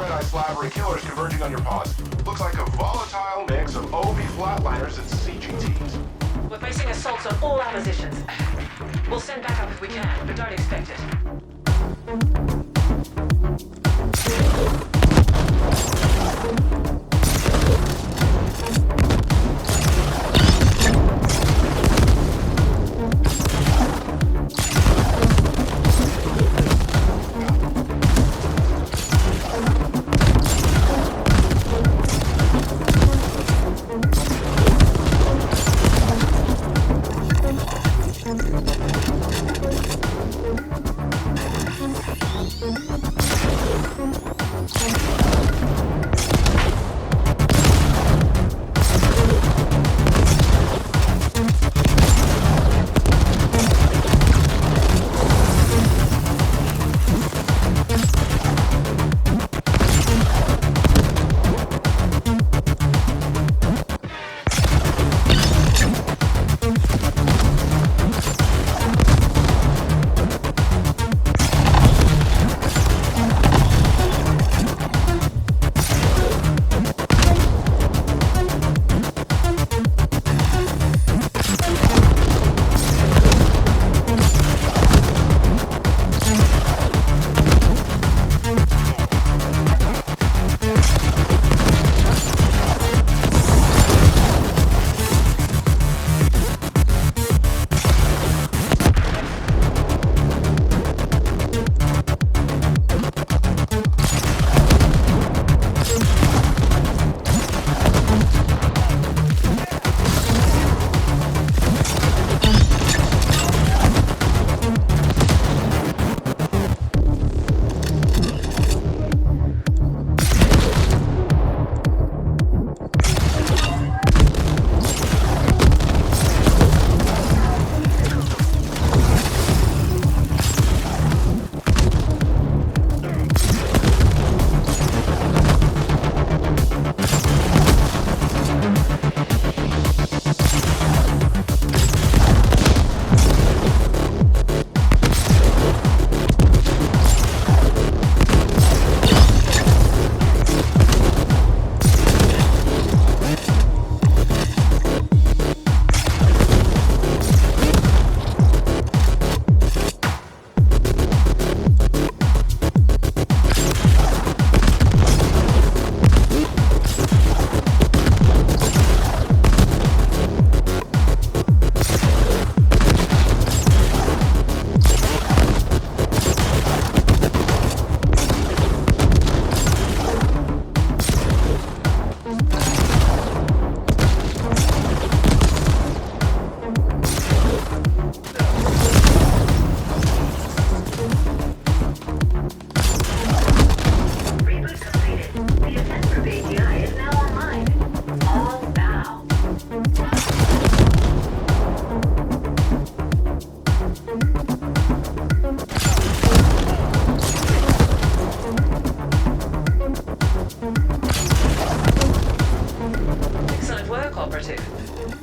red-eye slavery killers converging on your pods. Looks like a volatile mix of OB flatliners and CGTs. We're facing assaults on all our positions. We'll send backup if we can, but don't expect it.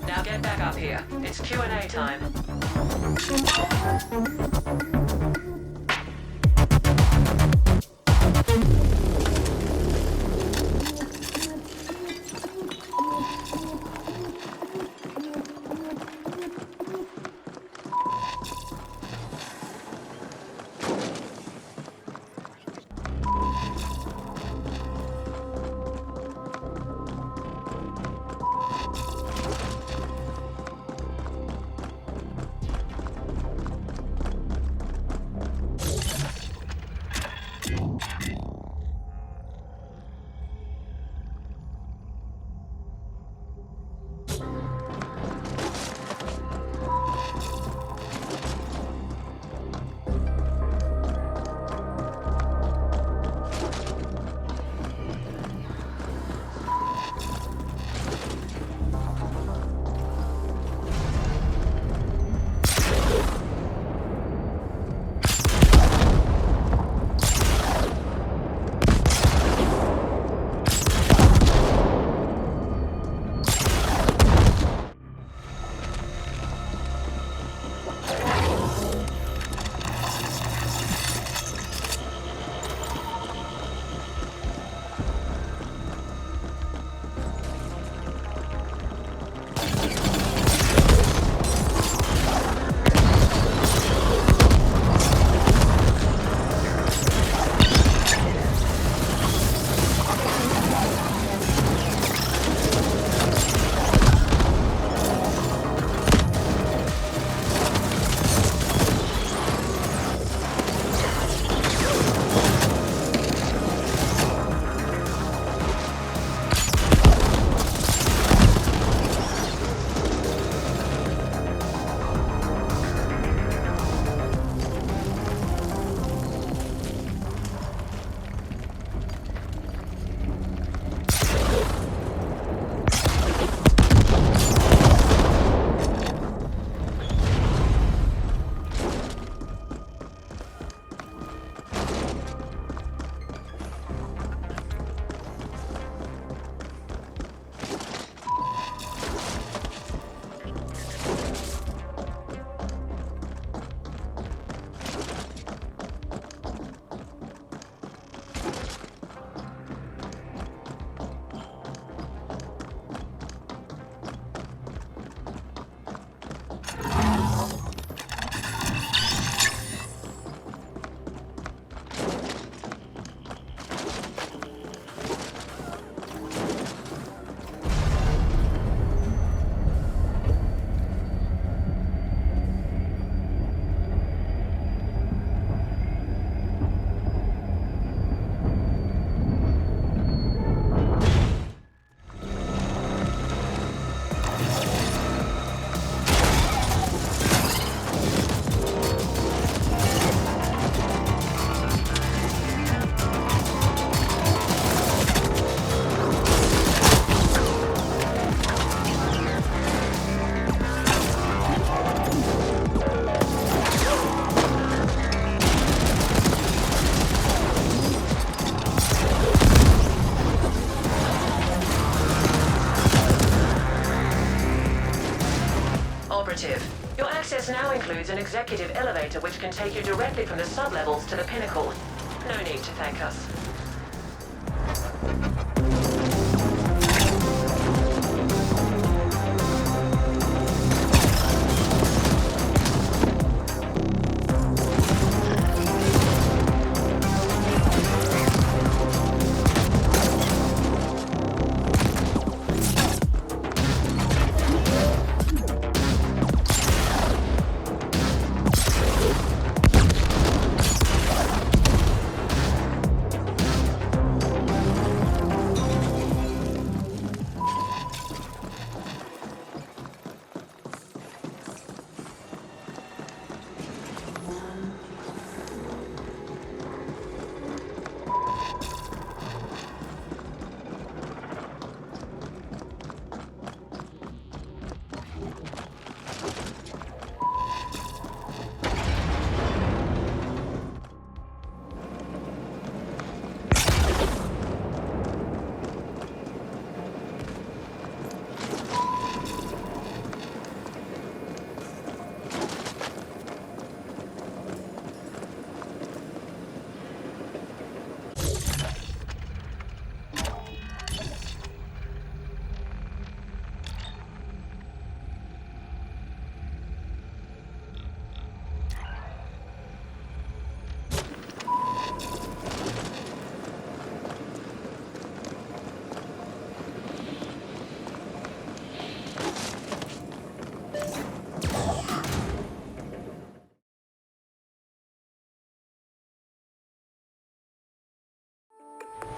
Now get back up here. It's Q&A time. Affirmative. Your access now includes an executive elevator which can take you directly from the sublevels to the pinnacle. No need to thank us.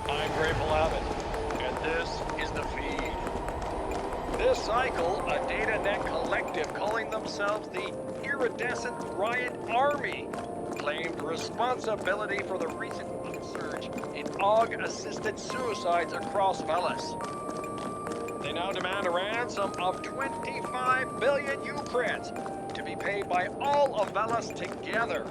I'm Grateful Abbott, and this is the feed. This cycle, a data net collective calling themselves the Iridescent Riot Army claimed responsibility for the recent upsurge in AUG-assisted suicides across Velis. They now demand a ransom of 25 billion Ukraines to be paid by all of Velis together.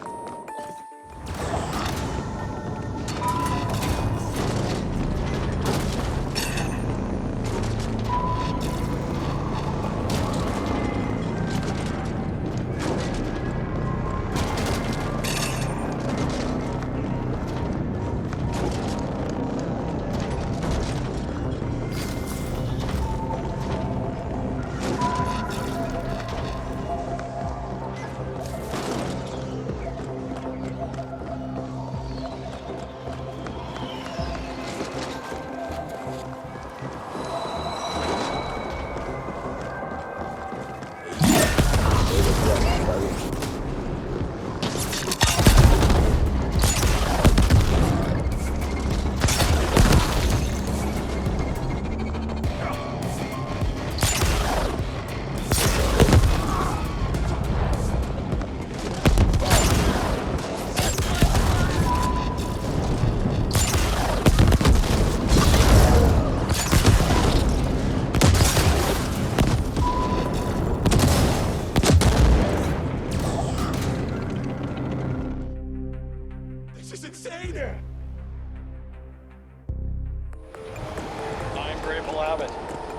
I'm Grateful Abbott,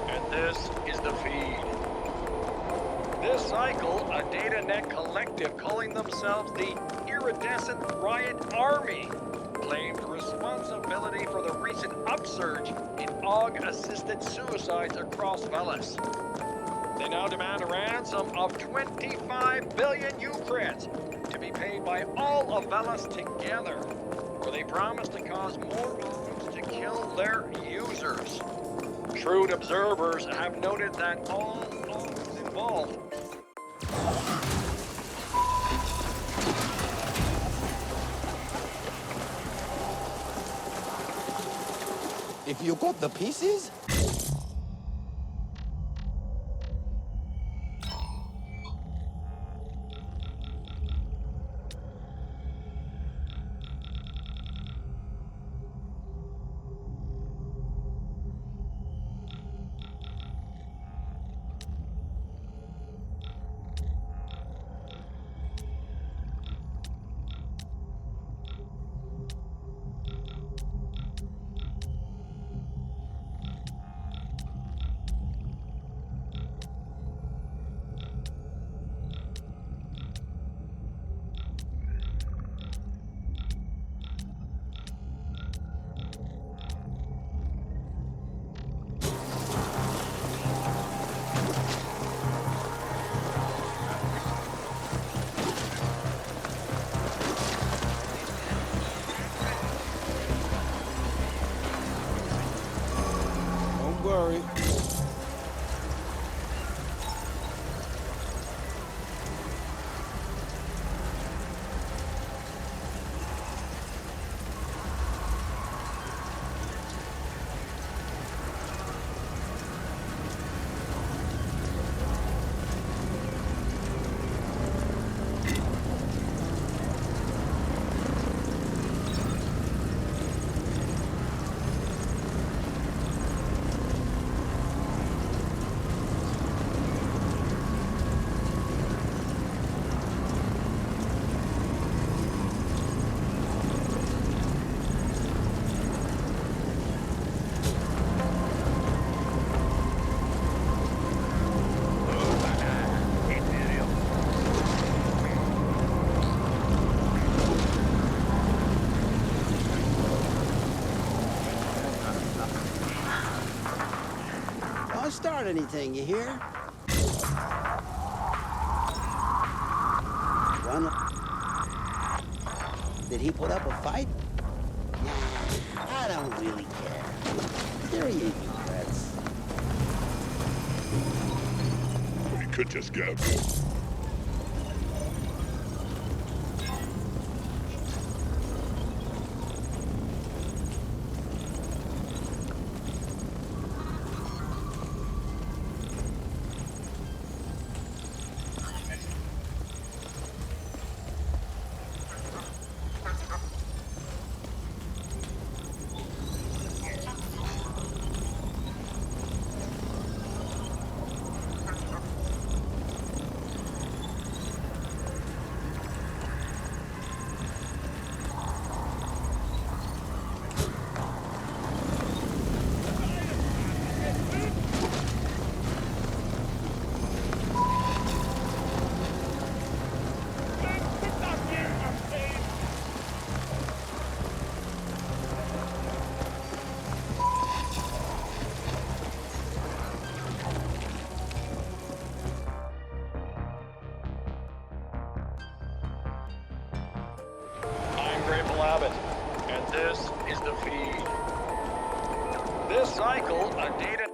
and this is the feed. This cycle, a data net collective calling themselves the Iridescent Riot Army claimed responsibility for the recent upsurge in AUG-assisted suicides across Velis. They now demand a ransom of 25 billion Ukraines to be paid by all of Velis together, where they promise to cause more AUGs to kill their users. Shrewd observers have noted that all AUGs involved If you got the pieces? start anything, you hear? One... Did he put up a fight? Nah, I don't really care. There he is, you creds. We could just go. And this is the feed. This cycle, a data...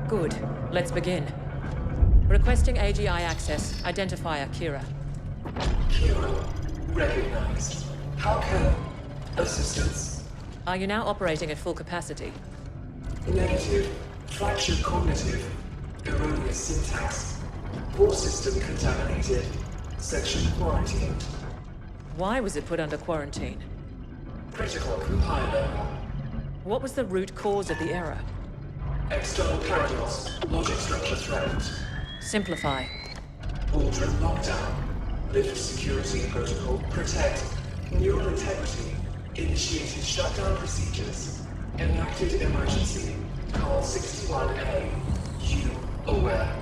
Good. Let's begin. Requesting AGI access. Identifier Kira. Kira, recognized. How can... assistance? Are you now operating at full capacity? Negative. Fractured cognitive. Erroneous syntax. Core system contaminated. Section quarantined. Why was it put under quarantine? Critical compiler. What was the root cause of the error? External paradox. Logic structure threat. Simplify. Aldrin lockdown. Lift security protocol. Protect. Neural integrity. Initiated shutdown procedures. Enacted emergency. Call 61A. You aware?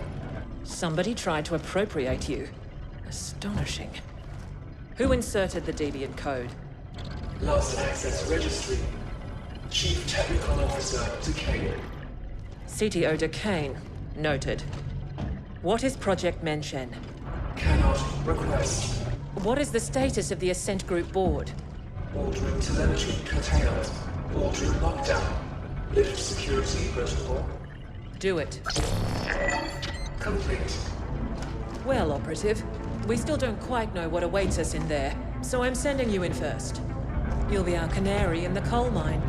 Somebody tried to appropriate you. Astonishing. Who inserted the deviant code? Last access registry. Chief Technical Officer Decay. CTO Decane. Noted. What is Project Menen? Cannot request. What is the status of the Ascent Group board? Aldrin telemetry curtailed. Aldrin lockdown. Lift security protocol. Do it. complete. Well, Operative, we still don't quite know what awaits us in there, so I'm sending you in first. You'll be our canary in the coal mine.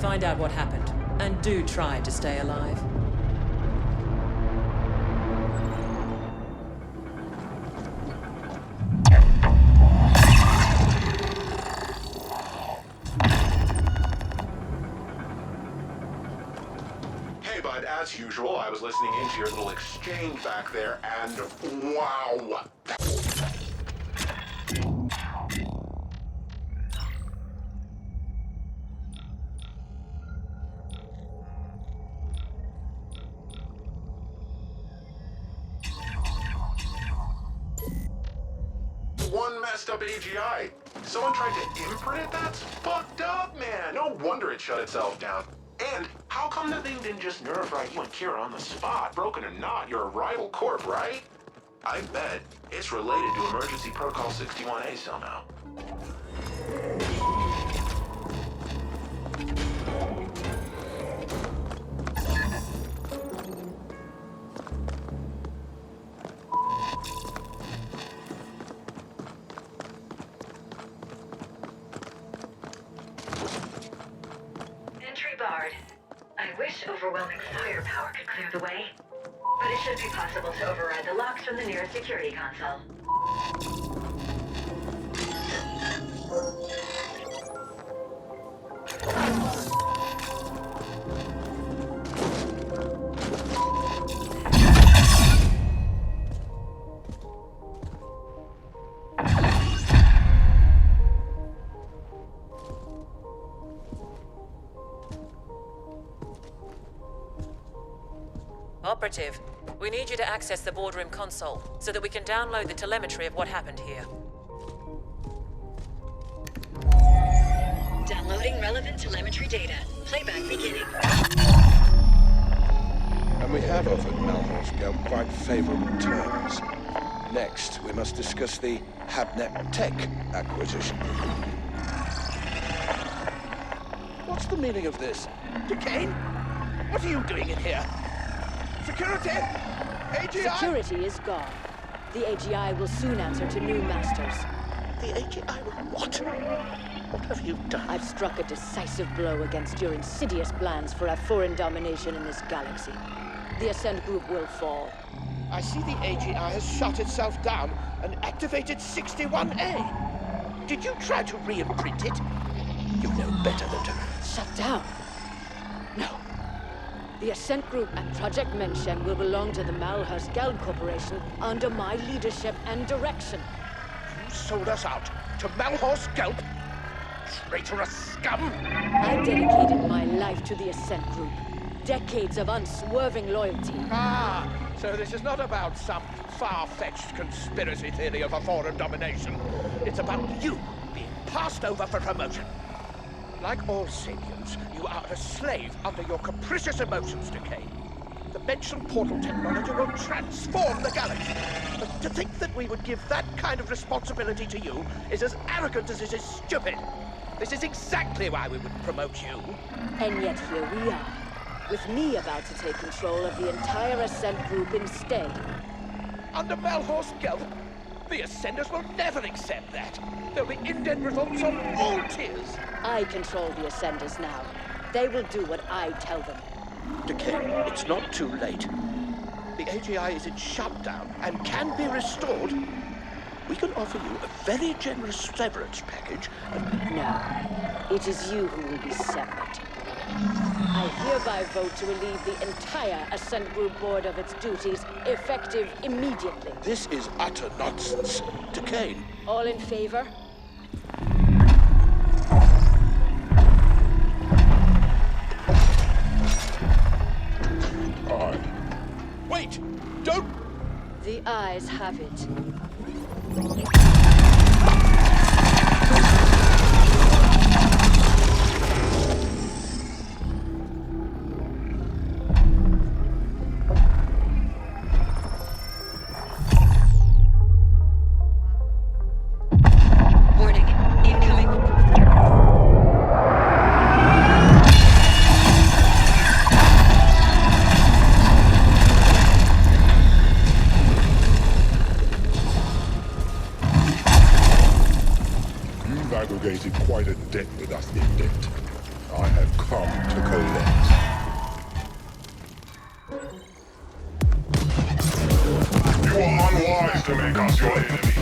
Find out what happened, and do try to stay alive. Hey, bud, as usual, I was listening into your little exchange back there, and wow! One messed up AGI. Someone tried to imprint it? That's fucked up, man. No wonder it shut itself down. And how come that thing didn't just nerve right you and Kira on the spot? Broken or not, you're a rival corp, right? I bet it's related to Emergency Protocol 61A somehow. Entry barred. I wish overwhelming firepower could clear the way, but it should be possible to override the locks from the nearest security console. Operative, we need you to access the boardroom console so that we can download the telemetry of what happened here. Downloading relevant telemetry data. Playback beginning. And we have offered Malhor's Gelb quite favorable terms. Next, we must discuss the Habnet Tech acquisition. What's the meaning of this? Duquesne? What are you doing in here? Security? AGI? Security is gone. The AGI will soon answer to new masters. The AGI will what? What have you done? I've struck a decisive blow against your insidious plans for a foreign domination in this galaxy. The Ascent Group will fall. I see the AGI has shut itself down and activated 61A. Did you try to re-imprint it? You know better than to... Shut down? No. The Ascent Group and Project Menen will belong to the Malhor's Gelb Corporation under my leadership and direction. You sold us out to Malhor's Gelb? Traitorous scum! I dedicated my life to the Ascent Group. Decades of unswerving loyalty. Ah, so this is not about some far-fetched conspiracy theory of a foreign domination. It's about you being passed over for promotion. Like all sapiens, you are a slave under your capricious emotions, Duquesne. The Dimension portal technology will transform the galaxy. But to think that we would give that kind of responsibility to you is as arrogant as it is stupid. This is exactly why we would promote you. And yet here we are, with me about to take control of the entire Ascent Group instead. Under Malhor's Gelb, the Ascenders will never accept that. There'll be indent revolts on all tiers. I control the Ascenders now. They will do what I tell them. Duquesne, it's not too late. The AGI is in shutdown and can be restored. We can offer you a very generous severance package and... No, it is you who will be severed. I hereby vote to relieve the entire Ascent Group Board of its duties, effective immediately. This is utter nonsense. Duquesne. All in favor? Wait! Don't... The eyes have it. created quite a debt with us, Indet. I have come to collect. You are unwise to make us your enemy.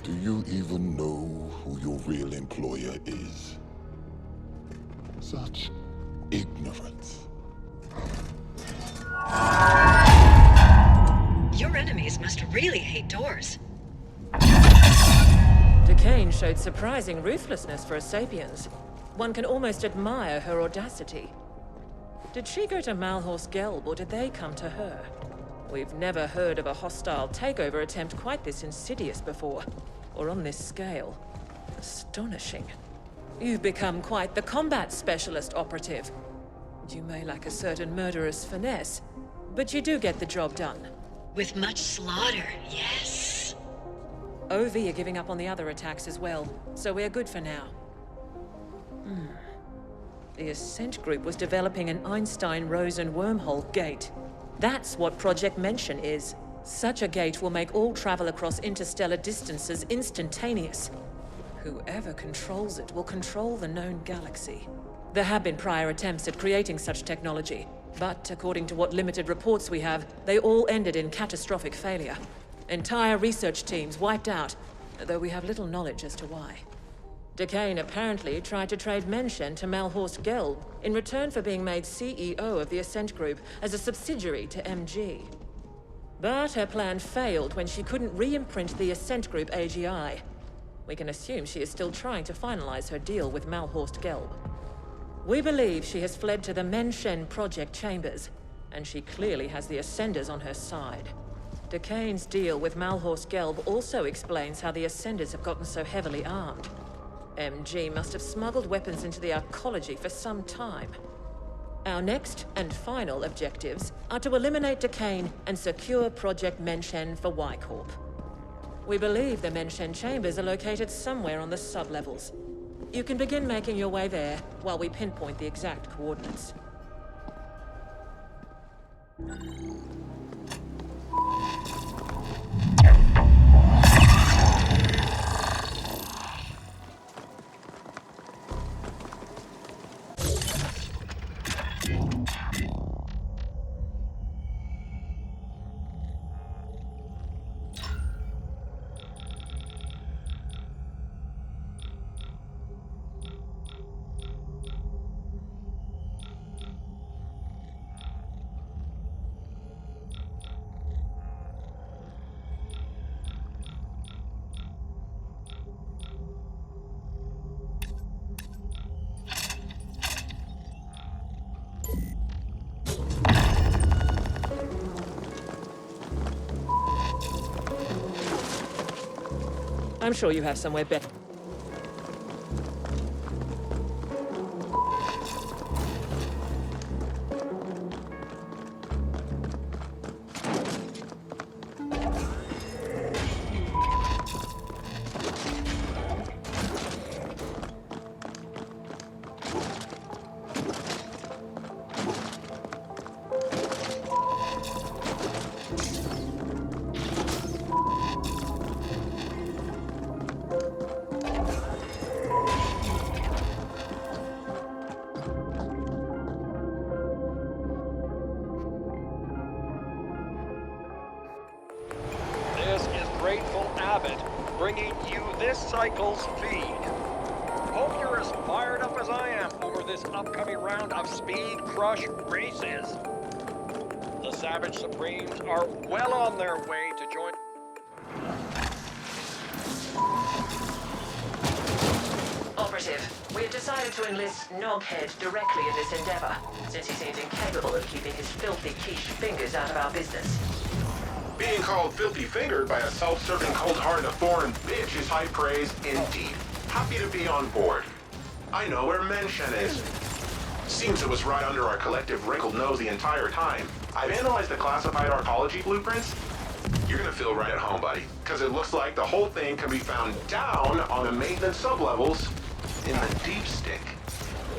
Do you even know who your real employer is? Such ignorance. Your enemies must really hate doors. Decane showed surprising ruthlessness for a Sapiens. One can almost admire her audacity. Did she go to Malhorst Gelb, or did they come to her? We've never heard of a hostile takeover attempt quite this insidious before, or on this scale. Astonishing. You've become quite the combat specialist, Operative. You may lack a certain murderous finesse, but you do get the job done. With much slaughter, yes. OV are giving up on the other attacks as well, so we're good for now. The Ascent group was developing an Einstein-Rosen wormhole gate. That's what Project Mention is. Such a gate will make all travel across interstellar distances instantaneous. Whoever controls it will control the known galaxy. There have been prior attempts at creating such technology, but according to what limited reports we have, they all ended in catastrophic failure. Entire research teams wiped out, though we have little knowledge as to why. Decane apparently tried to trade Mention to Malhorst Gelb in return for being made CEO of the Ascent Group as a subsidiary to MG. But her plan failed when she couldn't re-imprint the Ascent Group AGI. We can assume she is still trying to finalize her deal with Malhorst Gelb. We believe she has fled to the Mention project chambers, and she clearly has the Ascenders on her side. Decane's deal with Malhorst Gelb also explains how the Ascenders have gotten so heavily armed. MG must have smuggled weapons into the arcology for some time. Our next and final objectives are to eliminate Decane and secure Project Mention for Y-Corp. We believe the Mention chambers are located somewhere on the sublevels. You can begin making your way there while we pinpoint the exact coordinates. I'm sure you have somewhere better. bringing you this cycle's feed. Hope you're as fired up as I am over this upcoming round of Speed Crush races. The Savage Supremes are well on their way to join... Operative, we have decided to enlist Noghead directly in this endeavor, since he seems incapable of keeping his filthy quiche fingers out of our business. Being called filthy-fingered by a self-serving, cold-hearted, foreign bitch is high praise indeed. Happy to be on board. I know where Menen is. Seems it was right under our collective wrinkled nose the entire time. I've analyzed the classified arcology blueprints. You're gonna feel right at home, buddy, because it looks like the whole thing can be found down on the maintenance sublevels in the deep stick.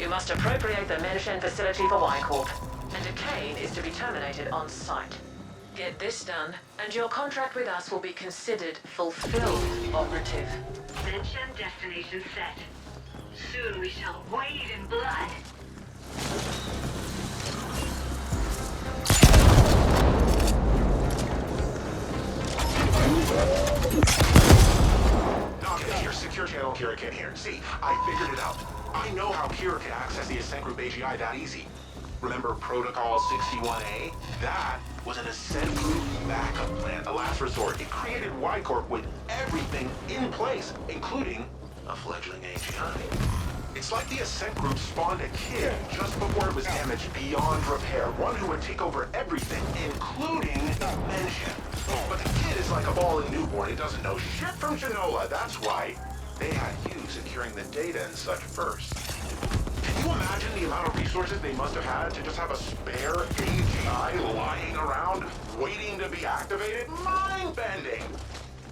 You must appropriate the Menen facility for Y Corp, and a cane is to be terminated on site. Get this done, and your contract with us will be considered fulfilled, Operative. Menen destination set. Soon we shall wade in blood. Okay, your secure channel Kira can hear. See, I figured it out. I know how Kira can access the Ascent Group AGI that easy. Remember Protocol 61A? That was an Ascent Group backup plan, a last resort. It created Y Corp with everything in place, including a fledgling AGI. It's like the Ascent Group spawned a kid just before it was damaged beyond repair. One who would take over everything, including Menen. But the kid is like a ball-in newborn. It doesn't know shit from Shinola. That's why they had you securing the data and such first. Can you imagine the amount of resources they must have had to just have a spare AGI lying around, waiting to be activated? Mind-bending!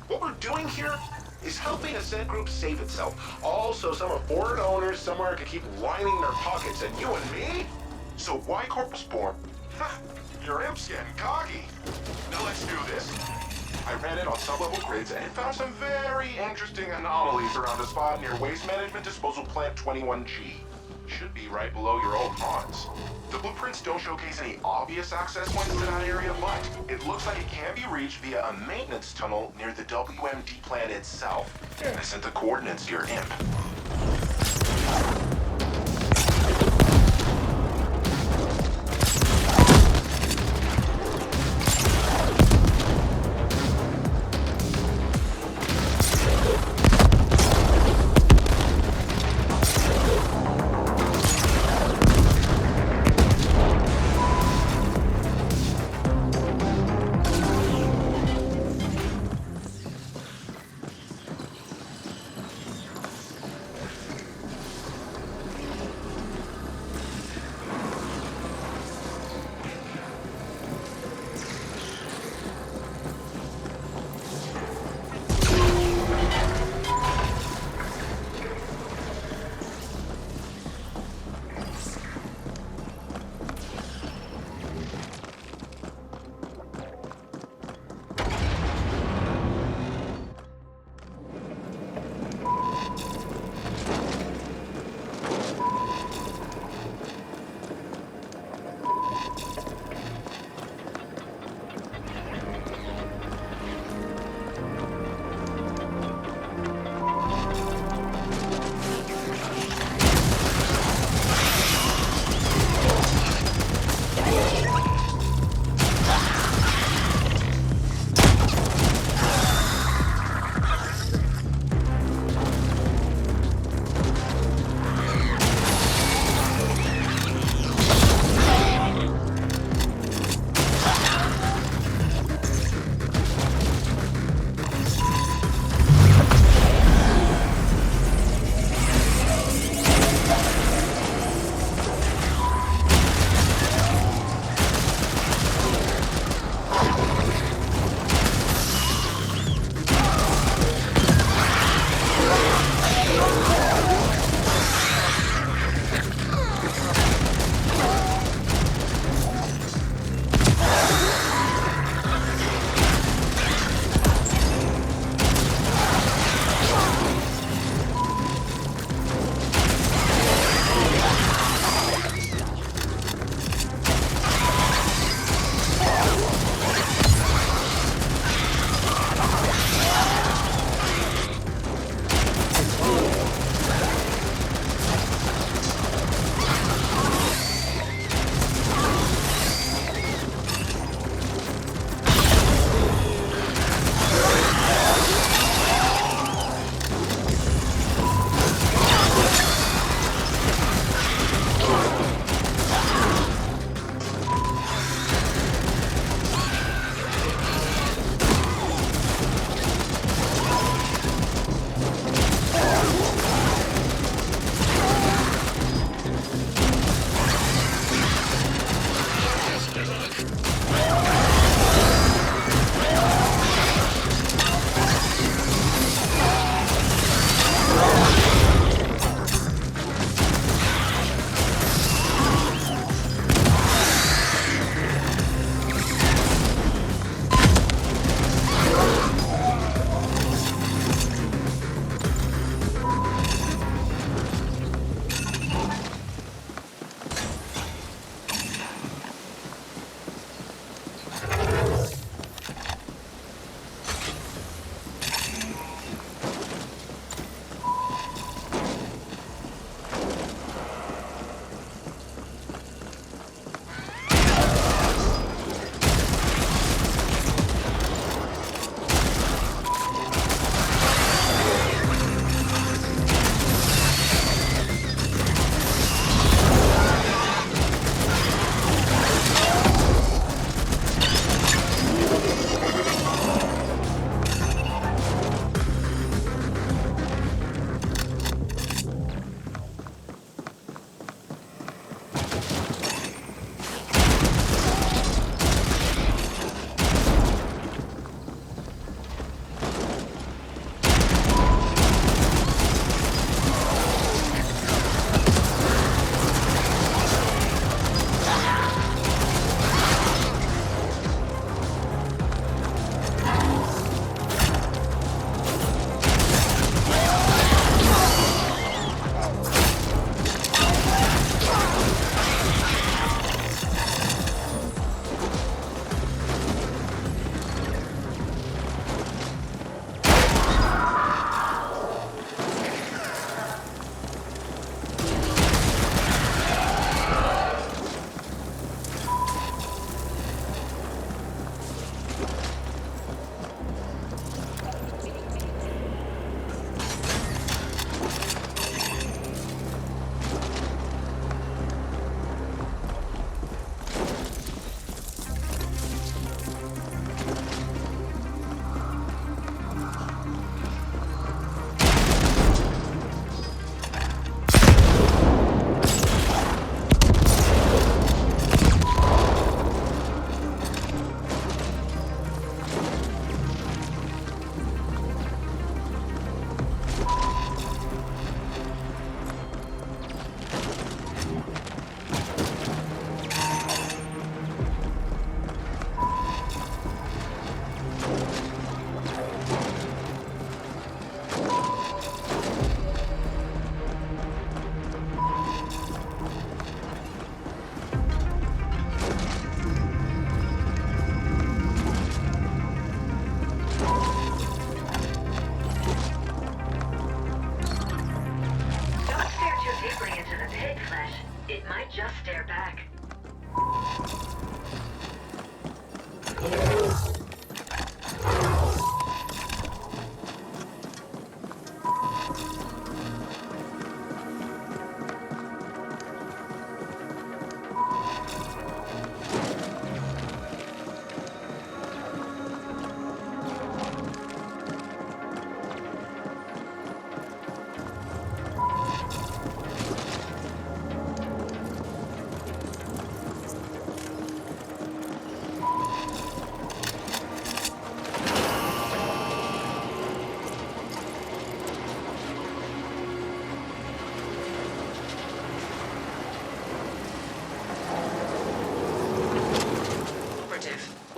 What we're doing here is helping Ascent Group save itself. Also, some of foreign owners somewhere could keep lining their pockets, and you and me? So Y Corp was born. Your imp's getting cocky. Now let's do this. I ran it on sub-level grids and found some very interesting anomalies around a spot near Waste Management Disposal Plant 21G. Should be right below your old ponds. The blueprints don't showcase any obvious access points to that area, but it looks like it can be reached via a maintenance tunnel near the WMD plant itself. I sent the coordinates to your imp.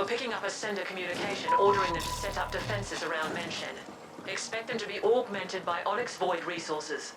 We're picking up a sender communication ordering them to set up defenses around Menen. Expect them to be augmented by Onyx Void resources.